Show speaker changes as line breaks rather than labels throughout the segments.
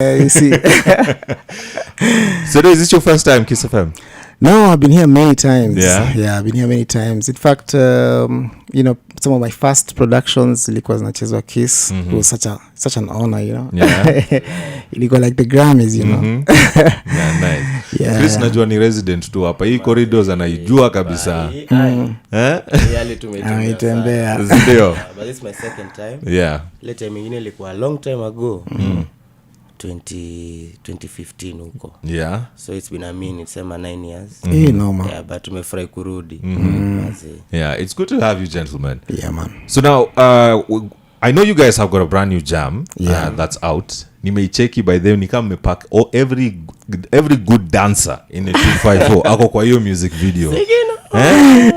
You see.
So is this your first time Kiss FM?
No, I've been here many times.
Yeah,
I've been here many times. In fact, some of my first productions ilikuwa zinachezwa Kiss. It was such an honor,
Yeah.
Ilikuwa like the Grammys,
Yeah, nice.
Yeah.
Chris najua ni resident tu hapa. Hii corridors anaijua kabisa.
Ametembea.
Ndio.
But this is my second time.
Yeah.
Ile time ingine ilikuwa a long time ago. 2015 huko.
Yeah.
So it's been a minute, sema 9 years.
No, man.
Yeah, but tumefurahi kurudi.
Yeah, it's good to have you gentlemen.
Yeah, man.
So now I know you guys have got a brand new jam that's out. Nimeicheki by them nikam mepack every good dancer in a 254 ako kwa hiyo music video.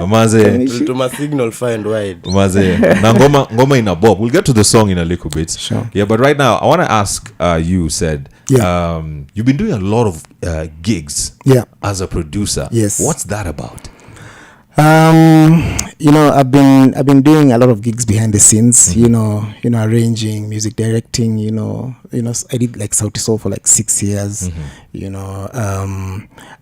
Maze
Tuma signal far and wide.
Maze na ngoma ina bob. We'll get to the song in a little bit.
Sure.
Yeah, but right now I want to ask you said you've been doing a lot of gigs as a producer.
Yes.
What's that about?
I've been doing a lot of gigs behind the scenes, arranging, music directing, I did like Sauti Sol for like 6 years.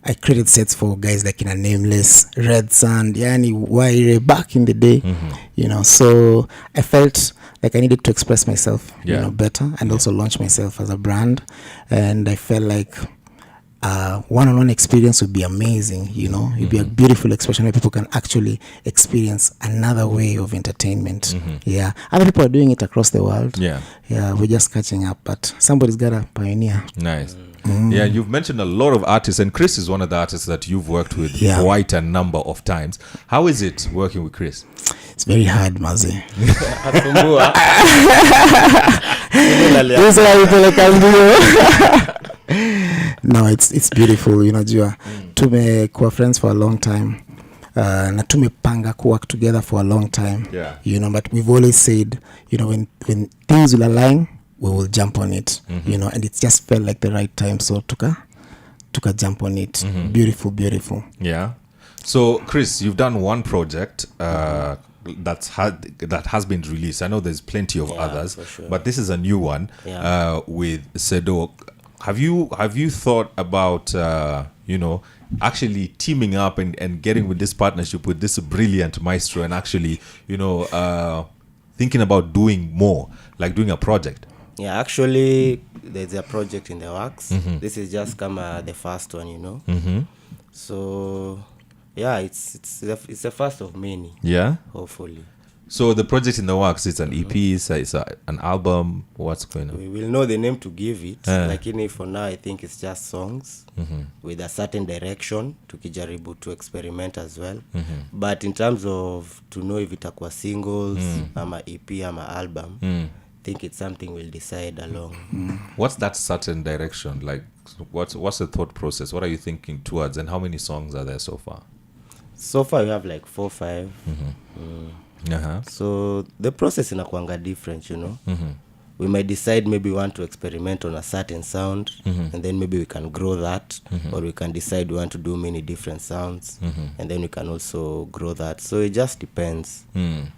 I created sets for guys like Nameless, Red Sand, Yani Waire back in the day, so I felt like I needed to express myself, better and also launch myself as a brand. And I felt like one-on-one experience would be amazing, it'd be a beautiful expression where people can actually experience another way of entertainment. Other people are doing it across the world. We're just catching up, but somebody's gotta pioneer.
Nice. Yeah, you've mentioned a lot of artists, and Chris is one of the artists that you've worked with quite a number of times. How is it working with Chris?
It's very hard, Mazi. No, it's beautiful, unajua. Tumekuwa friends for a long time. Na tumepanga work together for a long time. But we've always said, when things will align, we will jump on it. And it just felt like the right time, so tuka jump on it. Beautiful.
Yeah. So Chris, you've done one project that has been released. I know there's plenty of others,
sure.
but this is a new one with Cedo. Have you thought about actually teaming up and getting with this partnership with this brilliant maestro and actually thinking about doing more, like doing a project?
Yeah, actually there's a project in the works. This is just the first one, So yeah, it's the first of many.
Yeah,
hopefully.
So the project in the works, it's an EP, it's an album. What's going on?
We will know the name to give it. Like for now, I think it's just songs with a certain direction. Tukijaribu to experiment as well. But in terms of to know if itakuwa singles, ama EP, ama album, I think it's something we'll decide along.
What's that certain direction? Like, what's the thought process? What are you thinking towards, and how many songs are there so far?
So far, we have like 4 or 5. So the process inakuanga different, We might decide maybe we want to experiment on a certain sound, and then maybe we can grow that, or we can decide we want to do many different sounds, and then we can also grow that. So it just depends.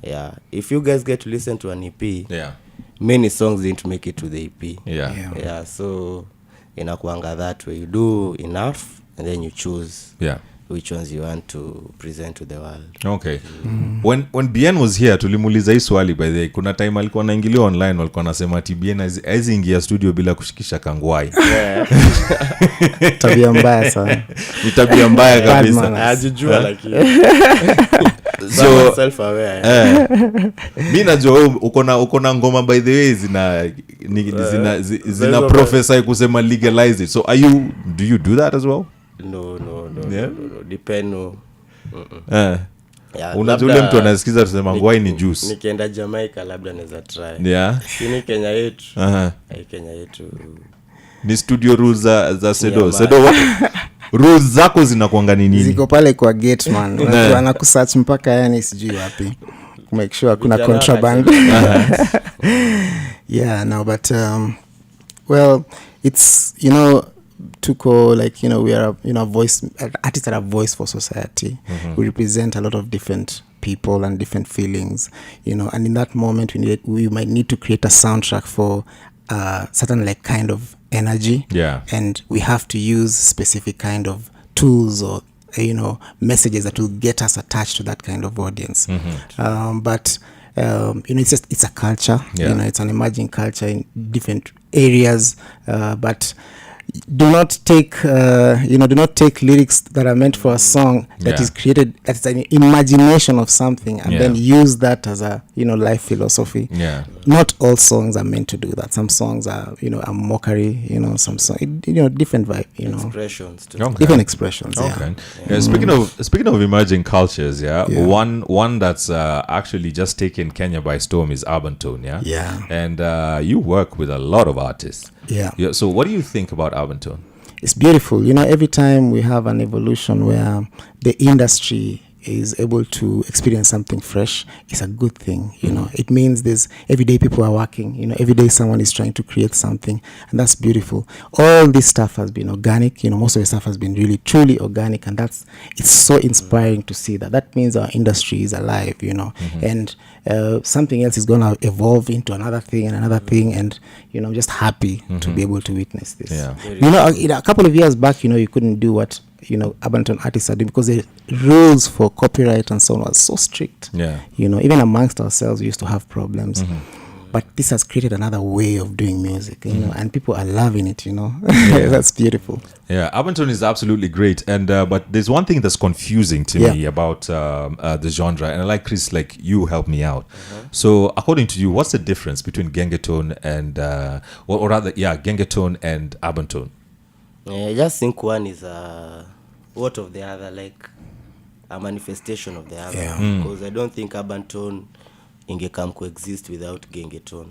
Yeah, if you guys get to listen to an EP, many songs didn't make it to the EP. Yeah. So inakuanga that way. You do enough, and then you choose. Which ones you want to present to the world.
Okay. When Bien was here tulimuuliza hii swali by the way. Kuna time alikuwa anaingilia online walikuwa nasema ati Bien haizi ingia studio bila kushikisha kangwai.
Tabia mbaya sana.
Ni tabia mbaya kabisa.
Hajijua lakini.
So
self aware.
Mimi najua uko na ngoma by the way zina prophesy kusema legalize it. So do you do that as well?
No. Depend no.
Unajua ule mtu anasikiza tusema ngwai ni juice.
Nikienda Jamaica labda naweza try. Sini Kenya yetu. Kenya yetu.
Ni studio rules za Cedo. Cedo rules zako zinakuanga ni nini?
Ziko pale kwa gate man. Watu anakusearch mpaka yani sijui wapi. Make sure kuna contraband. But well, it's tuko like we are a voice, artists are a voice for society. We represent a lot of different people and different feelings, and in that moment we might need to create a soundtrack for certain like kind of energy.
Yeah.
And we have to use specific kind of tools or messages that will get us attached to that kind of audience. But it's a culture.
Yeah.
It's an emerging culture in different areas. But do not take lyrics that are meant for a song that is created, that's an imagination of something, and then use that as a life philosophy. Not all songs are meant to do that. Some songs are a mockery, some song, different vibe,
expressions too.
Different expressions.
Speaking of emerging cultures, one that's actually just taken Kenya by storm is Abon. And you work with a lot of artists. So what do you think about Abon?
It's beautiful. Every time we have an evolution where the industry is able to experience something fresh, it's a good thing. It means there's every day people are working. Every day someone is trying to create something, and that's beautiful. All this stuff has been organic. Most of the stuff has been really truly organic, and it's so inspiring to see that. That means our industry is alive. And something else is going to evolve into another thing and another thing, and I'm just happy to be able to witness this. A couple of years back, you couldn't do what Abon artists are doing because the rules for copyright and so on was so strict. Even amongst ourselves we used to have problems. But this has created another way of doing music, and people are loving it. That's beautiful.
Abon is absolutely great, and but there's one thing that's confusing to me about the genre, and I like Chris, like you help me out. So according to you, what's the difference between Gengeton and or rather Gengeton and Abon?
I just think one is what of the other, like a manifestation of the other. Because I don't think Abon ingekam coexist without Gengeton.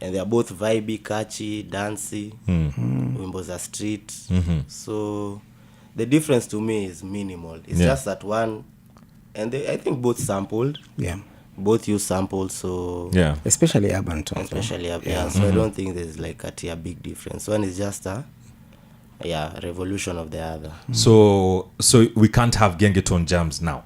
And they are both vibey, catchy, dancey, wimbo za street. So the difference to me is minimal. It's just that one, and I think both sampled. Both use samples, so
especially Abon.
So I don't think there's like a big difference. One is just a revolution of the other.
So we can't have Gengeton jams now.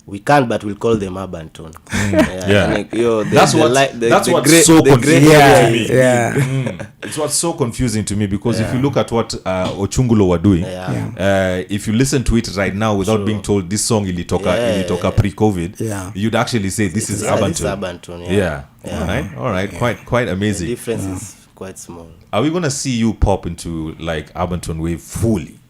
We can't, but we'll call them Abon.
Like, that's what's so confusing to me. It's what's so confusing to me, because if you look at what Ochungulo were doing, if you listen to it right now without being told this song ilitoka pre-COVID, you'd actually say this is Abon. All right, quite amazing.
The difference is quite small.
Are we gonna see you pop into like Abon wave fully?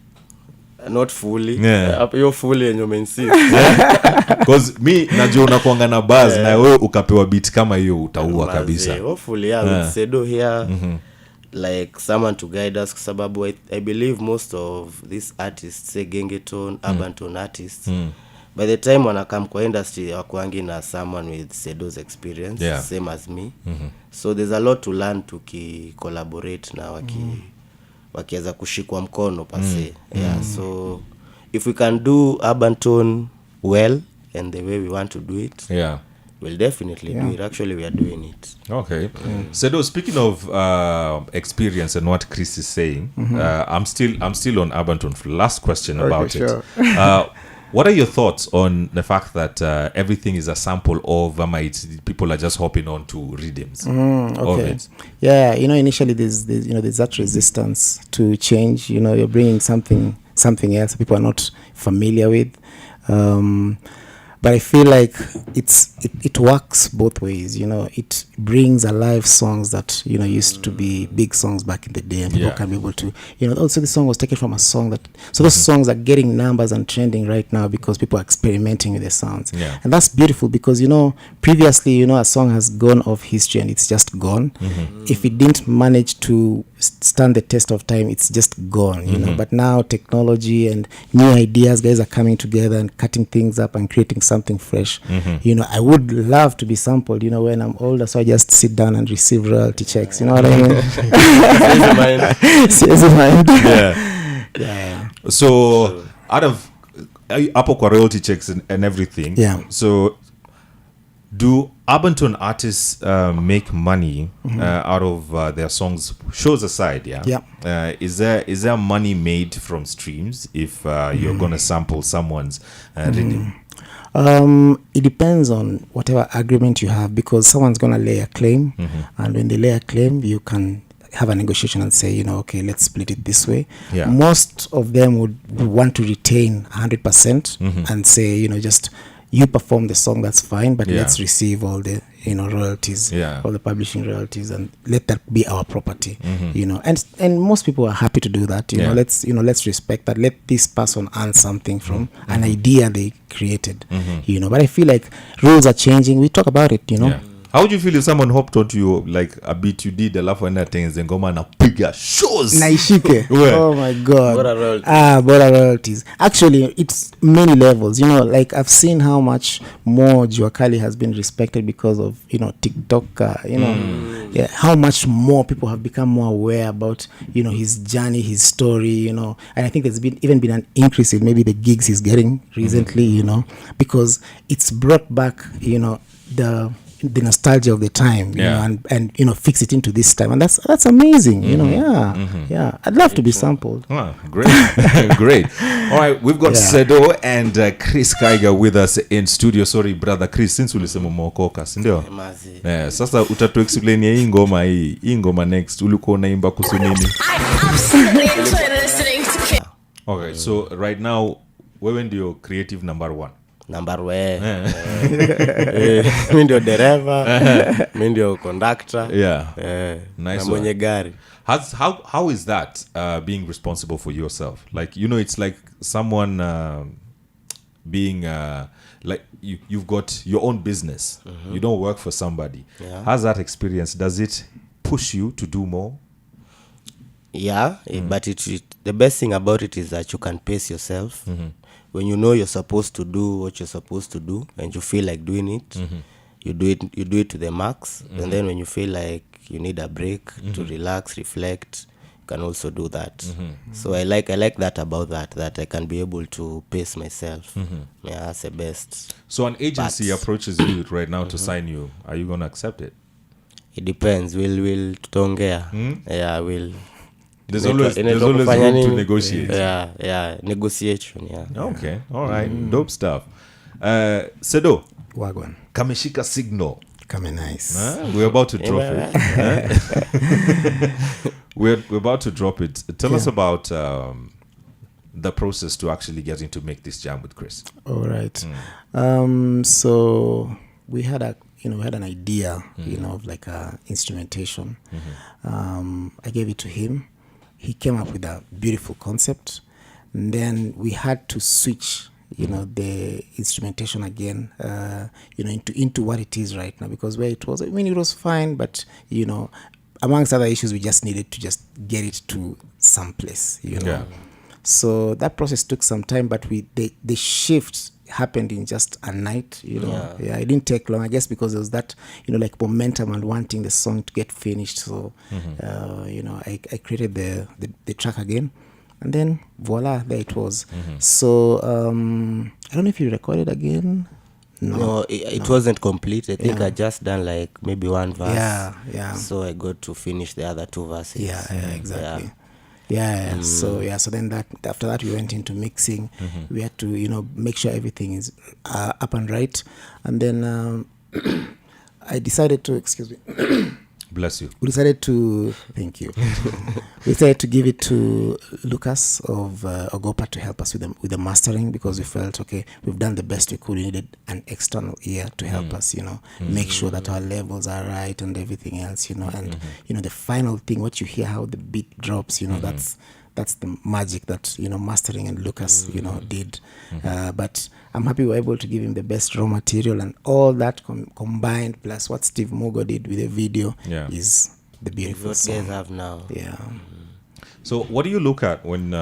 Not fully. You're fully and you may see.
Because me najua unakuanga na buzz na wewe ukapewa beat kama hiyo utaua kabisa.
Hopefully with Cedo here, like someone to guide us, sababu I believe most of these artists, say Gengeton, Abon artists, by the time wanakam kwa industry wakuangi na someone with Cedo's experience, same as me. So there's a lot to learn to collaborate na wakiweza kushikwa mkono pase. So if we can do Abon well and the way we want to do it, we'll definitely do it. Actually, we are doing it.
Okay. Cedo, speaking of experience and what Chris is saying, I'm still on Abon. Last question about it. What are your thoughts on the fact that everything is a sample of people are just hopping on to rhythms of it?
Initially there's that resistance to change. You're bringing something else people are not familiar with. But I feel like it works both ways. It brings alive songs that used to be big songs back in the day, and people can be able to also the song was taken from a song that, so those songs are getting numbers and trending right now because people are experimenting with the sounds, and that's beautiful because previously a song has gone off history and it's just gone. If it didn't manage to stand the test of time, it's just gone. But now technology and new ideas, guys are coming together and cutting things up and creating something fresh. I would love to be sampled when I'm older, so I just sit down and receive royalty checks. You know what I mean? Seriously, mind.
So out of hapo kwa royalty checks and everything, so do Abon artists make money out of their songs, shows aside? Is there money made from streams if you're gonna sample someone's rhythm?
It depends on whatever agreement you have, because someone's gonna lay a claim, and when they lay a claim, you can have a negotiation and say, okay, let's split it this way.
Yeah.
Most of them would want to retain 100% and say, just you perform the song, that's fine, but let's receive all the royalties, all the publishing royalties, and let that be our property. And most people are happy to do that. Let's respect that. Let this person earn something from an idea they created. But I feel like rules are changing. We talk about it.
How would you feel if someone hopped onto you like a beat you did alafu enda tenze ngoma na piga shows
naishike? Oh my god. Bora royalties. Actually, it's many levels. Like I've seen how much more Jua Kali has been respected because of TikTok. How much more people have become more aware about his journey, his story. And I think there's even been an increase in maybe the gigs he's getting recently. Because it's brought back the nostalgia of the time, and fix it into this time, and that's amazing. I'd love to be sampled.
Great. Great. All right, we've got Cedo and Chris Kaiga with us in studio. Sorry brother Chris, since ulisema umeokoka, si ndio? Sasa utatu explain hii ngoma next ulikuwa unaimba kuhusu nini? Okay, so right now wewe ndio creative number 1.
Mi ndio dereva, mi ndio conductor.
Nice.
Na mwenye gari.
How is that being responsible for yourself? Like, it's like someone being like you've got your own business. You don't work for somebody. How's that experience? Does it push you to do more?
But the best thing about it is that you can pace yourself. When you know you're supposed to do what you're supposed to do and you feel like doing it, you do it to the max. And then when you feel like you need a break to relax, reflect, you can also do that. So I like that about that I can be able to pace myself. That's the best.
So an agency approaches you right now to sign you. Are you going to accept it?
It depends. We'll tutongea. We'll.
There's always room to negotiate.
Negotiation.
Okay, all right, dope stuff. Cedo,
Wagwan.
Kameshika signal.
Come nice.
We're about to drop it. We're about to drop it. Tell us about the process to actually getting to make this jam with Chris.
All right. So we had an idea, of like a instrumentation. I gave it to him. He came up with a beautiful concept, and then we had to switch, the instrumentation again, into what it is right now, because where it was, it was fine, but amongst other issues, we just needed to just get it to some place, So that process took some time, but the shift happened in just a night, it didn't take long, I guess, because there was that like momentum and wanting the song to get finished. So I created the track again, and then voila, there it was. So I don't know if you recorded again.
No, it wasn't complete. I think I just done like maybe one verse. So I got to finish the other 2 verses.
Exactly. So then after that we went into mixing. We had to make sure everything is up and right, and then I decided to
Bless you.
We decided to thank you. We decided to give it to Lucas of Ogopa to help us with the mastering, because we felt we've done the best we could. We needed an external ear to help us, make sure that our levels are right and everything else, and the final thing, what you hear, how the beat drops, that's the magic that mastering and Lucas did. But I'm happy we were able to give him the best raw material, and all that combined plus what Steve Mugo did with the video is the beautiful song.
What guys have now.
So what do you look at when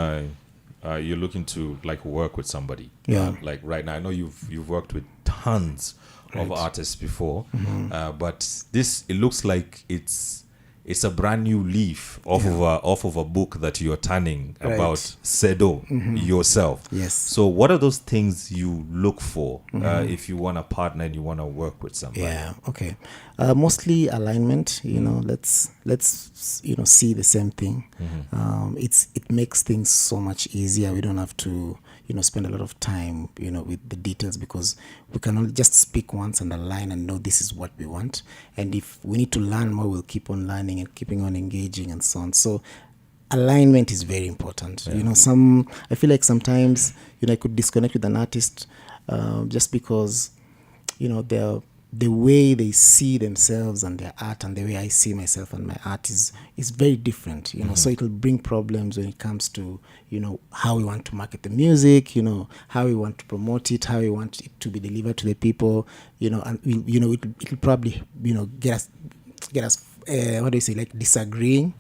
you're looking to like work with somebody? Like right now, I know you've worked with tons of artists before, but it looks like it's a brand new leaf off of a book that you're turning about Cedo yourself.
Yes.
So what are those things you look for if you want a partner and you want to work with somebody?
Okay. Mostly alignment. Let's see the same thing. It makes things so much easier. We don't have to spend a lot of time with the details, because we can only just speak once and align and know this is what we want. And if we need to learn more, we'll keep on learning learning and keeping on engaging and so on. So alignment is very important. You know, I feel like sometimes, you know, I could disconnect with an artist just because, you know, the way they see themselves and their art and the way I see myself and my art is very different, you know. So it'll bring problems when it comes to, you know, how we want to market the music, you know, how we want to promote it, how we want it to be delivered to the people, you know, and you know, it'll probably, you know, get us what do you say, like disagreeing,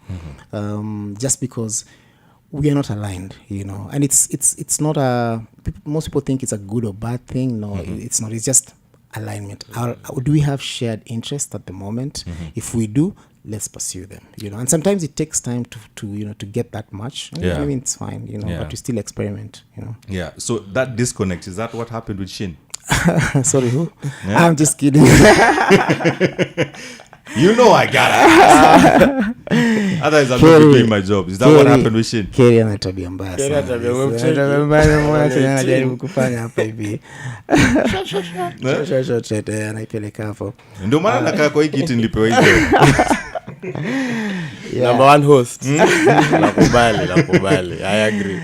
just because we are not aligned, you know. And it's not most people think it's a good or bad thing. No, it's not. It's just alignment. Do we have shared interests at the moment? If we do, let's pursue them, you know. And sometimes it takes time to you know, to get that much. I mean, it's fine, you know, but we still experiment, you know.
Yeah. So that disconnect, is that what happened with Shin?
Sorry, who? Yeah. I'm just kidding.
You know I gotta. Otherwise I'm not doing my job. Is that what happened with Shin?
Kerry ana tabia mbaya sana. Anajaribu kufanya hapa hivi. Shosho anaipeleka hapo.
Ndio maana nakaa kwa hii kiti nilipewa hiyo.
Number 1 host. Nakubali. I agree.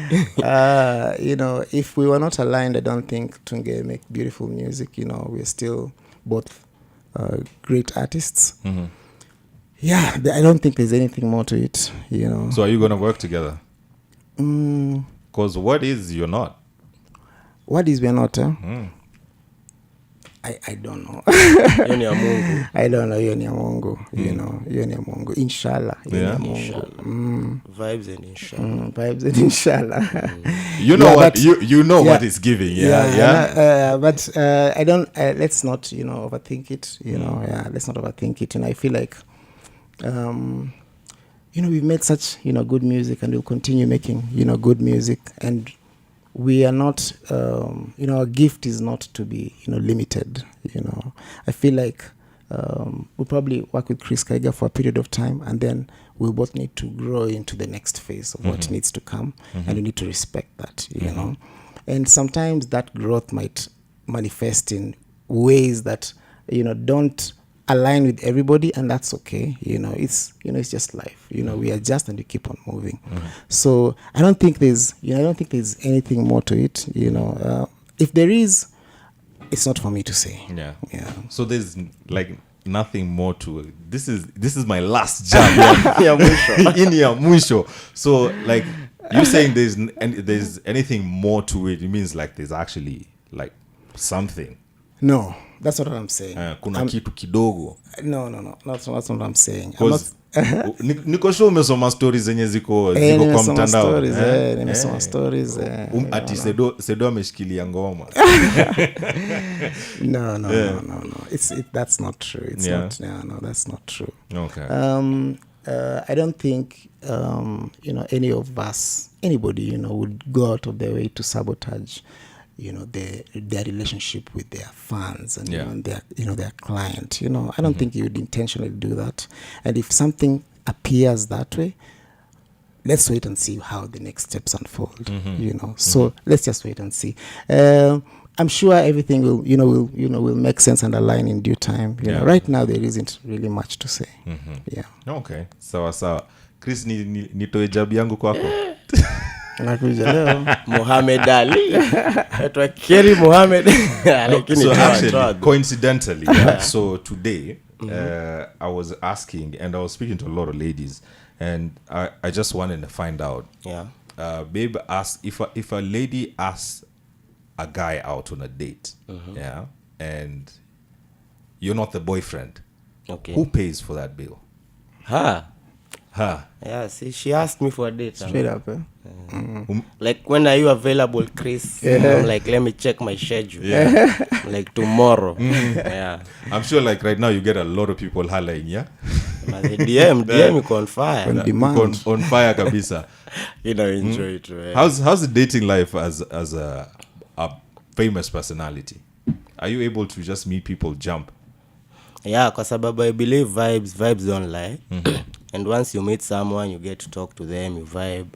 You know, if we were not aligned, I don't think tunge make beautiful music. You know, we're still both great artists. Yeah, I don't think there's anything more to it, you know.
So are you gonna work together? Because what is you're not?
What is we're not? I don't know.
Hiyo ni ya Mungu.
I don't know, hiyo ni ya Mungu, you know. Hiyo ni ya Mungu. Inshallah.
Yeah.
Vibes and inshallah.
Vibes and inshallah.
You know what you know what it's giving.
But I don't let's not, you know, overthink it, you know. Let's not overthink it. And I feel like you know, we've made such, you know, good music, and we'll continue making, you know, good music, and we are not you know, our gift is not to be, you know, limited, you know. I feel like we'll probably work with Kaiga for a period of time, and then we'll both need to grow into the next phase of what needs to come, and we need to respect that, you know. And sometimes that growth might manifest in ways that, you know, don't align with everybody, and that's okay, you know. It's, you know, it's just life, you know. We adjust and we keep on moving. So I don't think there's anything more to it, you know. If there is, it's not for me to say.
So there's like nothing more to it. This is my last jam. In ya mwisho. So like, you saying there's anything more to it, it means like there's actually like something.
No, that's not what I'm saying.
Kuna kitu kidogo.
No, that's not what I'm saying.
Niko sure umesoma stories zenye ziko kwa mtandao.
Nimesoma stories.
Ati Cedo ameshikilia ngoma.
No. That's not true. It's not. No, that's not true.
Okay.
I don't think you know, any of us, anybody, you know, would go out of their way to sabotage, you know, their relationship with their fans and their client. You know, I don't think you would intentionally do that. And if something appears that way, let's wait and see how the next steps unfold. You know, so let's just wait and see. I'm sure everything will make sense and align in due time. You know, right now there isn't really much to say.
Okay, sawa. Chris, nitoe jabu yangu kwako.
Nakuja leo
Muhammad Ali atwa Kerry Muhammad.
So actually, coincidentally, so today I was asking, and I was speaking to a lot of ladies, and I just wanted to find out. Babe asked if a lady asks a guy out on a date, and you're not the boyfriend, who pays for that bill?
Her. Yeah, see, she asked me for a date.
Straight up,
like, when are you available, Chris? I'm like, let me check my schedule. Like tomorrow.
I'm sure like right now you get a lot of people hollering,
The DM on fire.
On demand.
On fire kabisa.
You know, enjoy it.
How's the dating life as a famous personality? Are you able to just meet people, jump?
Yeah, kwa sababu I believe vibes don't lie. And once you meet someone, you get to talk to them, you vibe.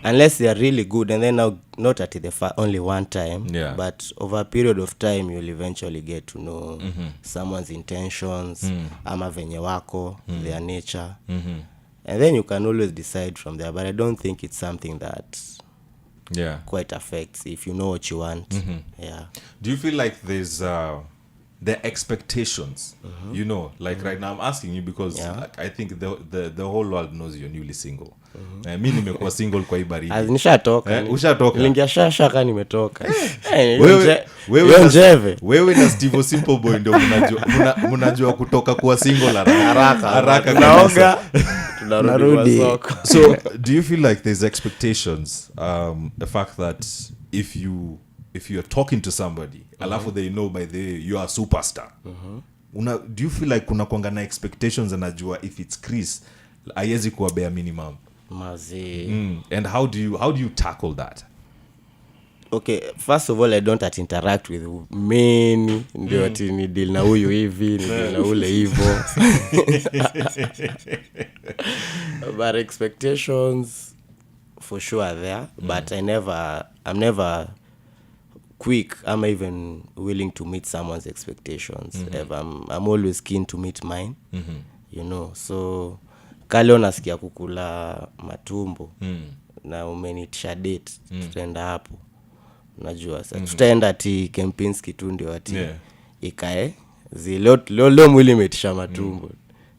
Unless they are really good, and then now not at the only one time, but over a period of time, you'll eventually get to know someone's intentions, ama venye wako, their nature. And then you can always decide from there. But I don't think it's something that quite affects if you know what you want. Yeah.
Do you feel like there's the expectations, you know, like right now I'm asking you because I think the whole world knows you're newly single. Mi nimekuwa single kwa ibari.
Nishatoka.
Ushatoka.
Nilingia shaka nimetoka.
Wewe na Steve Simple Boy ndio mnajua kutoka kuwa single haraka.
Tunaoga. Tunarudi.
So, do you feel like there's expectations, the fact that if you're talking to somebody, alafu they know by the way you are a superstar. Do you feel like kuna kwanga na expectations anajua if it's Chris haiwezi kuwa bare minimum? And how do you tackle that?
Okay, first of all, I don't interact with many. Ndio ati ni deal na huyu hivi, ni deal na ule hivyo. But expectations for sure are there, but I'm never quick. I'm even willing to meet someone's expectations. I'm always keen to meet mine. You know, so kale nasikia kukula matumbo na umenitisha date, tutaenda hapo. Unajua sasa tutaenda ati Kempinski tu ndio ati ikae zilo mwili umetisha matumbo.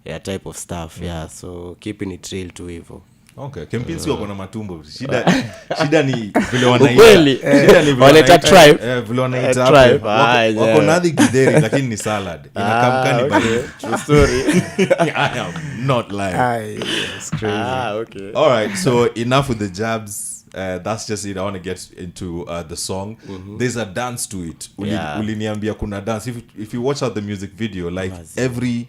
Yeah, type of stuff. Yeah, so keeping it real to hivyo.
Okay, Kempinski wako na matumbo. Shida ni vile wanaita.
Shida ni wanaita tribe.
Vile wanaita hapo. Wako nadhi gideri lakini ni salad. Inakamkani bali.
True story.
I am not lying.
It's crazy.
Okay.
All right, so enough with the jabs. That's just it. I want to get into the song. There's a dance to it. Uliniambia kuna dance. If you watch out the music video, like every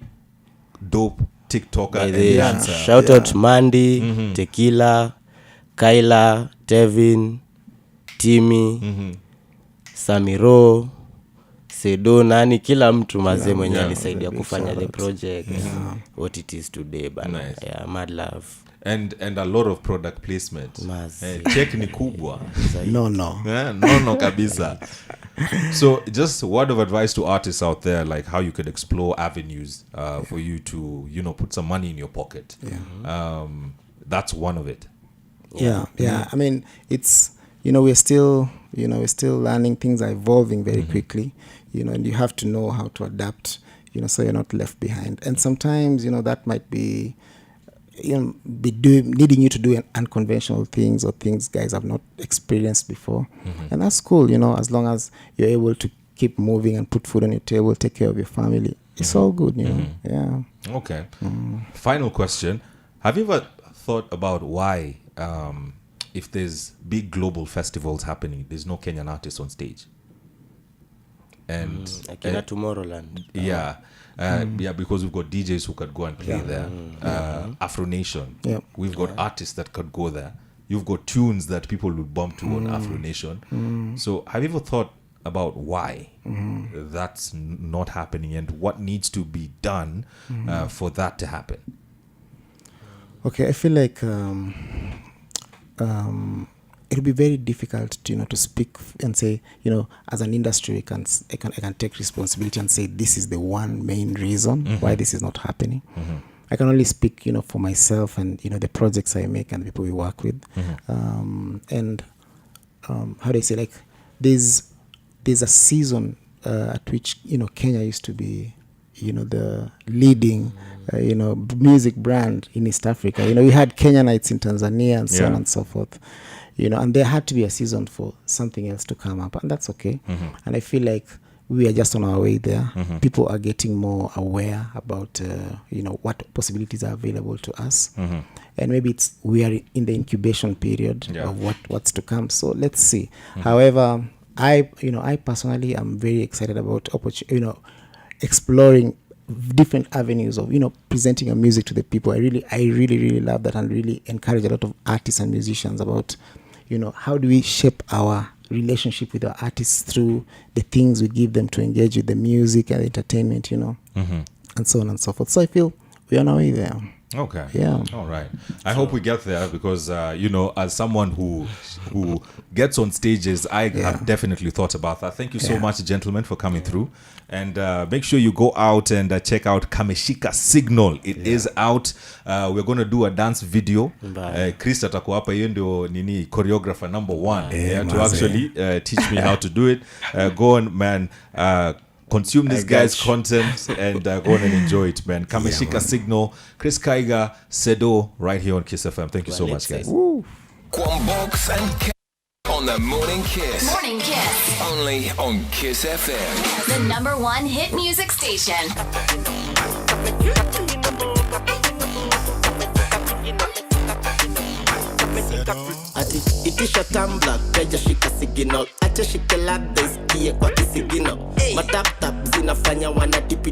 dope TikToker and dancer.
Shout out Mandy, Tequila, Kyla, Tevin, Timmy, Samiro, Cedo, nani kila mtu mazee mwenye alisaidia kufanya the project what it is today bana. Nice. Yeah, mad love.
And a lot of product placement. Check ni kubwa. No kabisa. So just a word of advice to artists out there, like how you could explore avenues for you to, you know, put some money in your pocket. That's one of it.
Yeah. I mean, it's, you know, we're still learning. Things are evolving very quickly, you know, and you have to know how to adapt, you know, so you're not left behind. And sometimes, you know, that might be, you know, needing you to do unconventional things or things guys have not experienced before. And that's cool, you know, as long as you're able to keep moving and put food on your table, take care of your family. It's all good, you know. Yeah.
Okay. Final question. Have you ever thought about why, if there's big global festivals happening, there's no Kenyan artists on stage? And
Tomorrowland.
Yeah. Because we've got DJs who could go and play there. Afro Nation. We've got artists that could go there. You've got tunes that people would bump to on Afro Nation. So have you ever thought about why that's not happening and what needs to be done for that to happen?
Okay, I feel like it'll be very difficult to, you know, to speak and say, you know, as an industry, I can take responsibility and say this is the one main reason why this is not happening. I can only speak, you know, for myself and, you know, the projects I make and the people we work with. And how do I say, like, there's a season at which, you know, Kenya used to be, you know, the leading you know, music brand in East Africa. You know, we had Kenya nights in Tanzania and so on and so forth. You know, and there had to be a season for something else to come up, and that's okay. And I feel like we are just on our way there. People are getting more aware about, you know, what possibilities are available to us. And maybe we are in the incubation period of what's to come. So let's see. However, I personally am very excited about exploring different avenues of, you know, presenting your music to the people. I really love that, and really encourage a lot of artists and musicians about, you know, how do we shape our relationship with our artists through the things we give them to engage with the music and entertainment, you know, and so on and so forth. So I feel we're on our way there.
Okay.
Yeah.
All right. I hope we get there because, as someone who gets on stages, I have definitely thought about that. Thank you so much, gentlemen, for coming through. And make sure you go out and check out Kameshika Signal. It is out. We're going to do a dance video. Chris atakuwa hapa, yeye ndio choreographer number 1 to actually teach me how to do it. Go on, man. Consume this guy's content and go on and enjoy it, man. Kameshika Signal, Chris Kaiga, Cedo, right here on Kiss FM. Thank you so much, guys.
Kwambox and K on the Morning Kiss. Morning Kiss. Only on Kiss FM. The #1 hit music station.
Ati itisha tambla keja shika signal acha shike labda isikie kwa kisigino matap tap zinafanya wanatipi